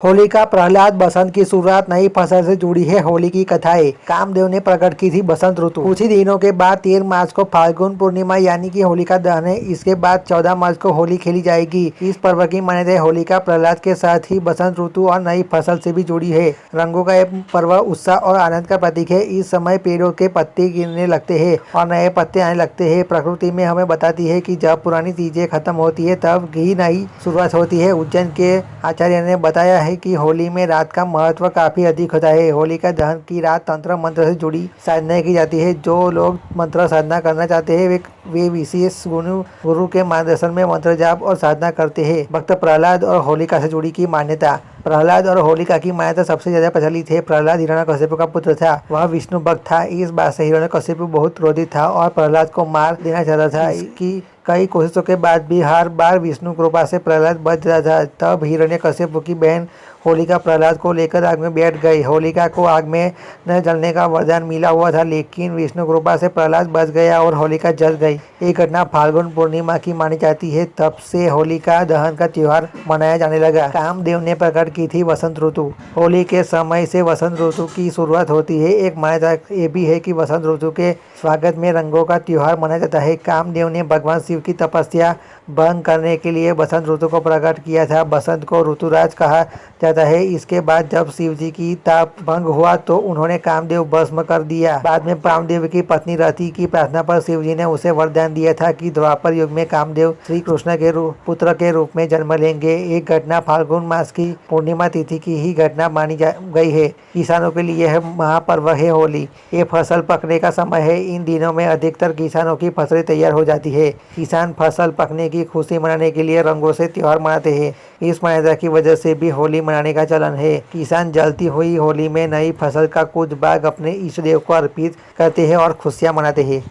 होली का प्रहलाद बसंत की शुरुआत नई फसल से जुड़ी है। होली की कथाएं कामदेव ने प्रकट की थी बसंत ऋतु। कुछ ही दिनों के बाद 13 मार्च को फाल्गुन पूर्णिमा यानी कि होलिका दहन है। इसके बाद 14 मार्च को होली खेली जाएगी। इस पर्व की मान्यता होलिका प्रहलाद के साथ ही बसंत ऋतु और नई फसल से भी जुड़ी है। रंगों का यह पर्व उत्साह और आनंद का प्रतीक है। इस समय पेड़ों के पत्ते गिरने लगते हैं और नए पत्ते आने लगते हैं। प्रकृति में हमें बताती है कि जब पुरानी चीजें खत्म होती है तब ही नई शुरुआत होती है। उज्जैन के आचार्य ने बताया है कि होली में रात का महत्व काफी अधिक होता है। होलिका दहन की रात तंत्र मंत्र से जुड़ी साधना की जाती है। जो लोग मंत्र साधना करना चाहते हैं वे विशेष गुरु के मार्गदर्शन में मंत्र जाप और साधना करते हैं। भक्त प्रहलाद और होलिका से जुड़ी की मान्यता। प्रहलाद और होलिका की मान्यता सबसे ज्यादा प्रचलित है। प्रहलाद हिरण्यकशिपु का पुत्र था। वह विष्णु भक्त था। इस बात से हिरण्यकशिपु बहुत क्रोधित था और प्रहलाद को मार देना चाहता था। इसकी कई कोशिशों के बाद भी हर बार विष्णु कृपा से प्रहलाद बच जाता था। तब हिरण्यकशिपु की बहन होलिका प्रहलाद को लेकर आग में बैठ गई। होलिका को आग में न जलने का वरदान मिला हुआ था, लेकिन विष्णु कृपा से प्रहलाद बच गया और होलिका जल गई। ये घटना फाल्गुन पूर्णिमा की मानी जाती है। तब से होलिका दहन का त्योहार मनाया जाने लगा। कामदेव ने प्रकट की थी बसंत ऋतु। होली के समय से वसंत ऋतु की शुरुआत होती है। एक मान्यता ये भी है कि वसंत ऋतु के स्वागत में रंगों का त्योहार मनाया जाता है। कामदेव ने भगवान शिव की तपस्या भंग करने के लिए बसंत ऋतु को प्रकट किया था। बसंत को ऋतुराज कहा जाता है। इसके बाद जब शिव जी की तप भंग हुआ तो उन्होंने कामदेव भस्म कर दिया। बाद में कामदेव की पत्नी रति की प्रार्थना पर शिव जी ने उसे वरदान दिया था कि द्वापर युग में कामदेव श्री कृष्ण के पुत्र के रूप में जन्म लेंगे। एक घटना फाल्गुन मास की पूर्णिमा तिथि की ही घटना मानी गई है। किसानों के लिए यह महापर्व है होली। ये फसल पकने का समय है। इन दिनों में अधिकतर किसानों की फसलें तैयार हो जाती है। किसान फसल पकने की खुशी मनाने के लिए रंगों से त्योहार मनाते हैं। इस मान्यता की वजह से भी होली मनाने का चलन है। किसान जलती हुई होली में नई फसल का कुछ भाग अपने इष्ट देव को अर्पित करते हैं और खुशियां मनाते हैं।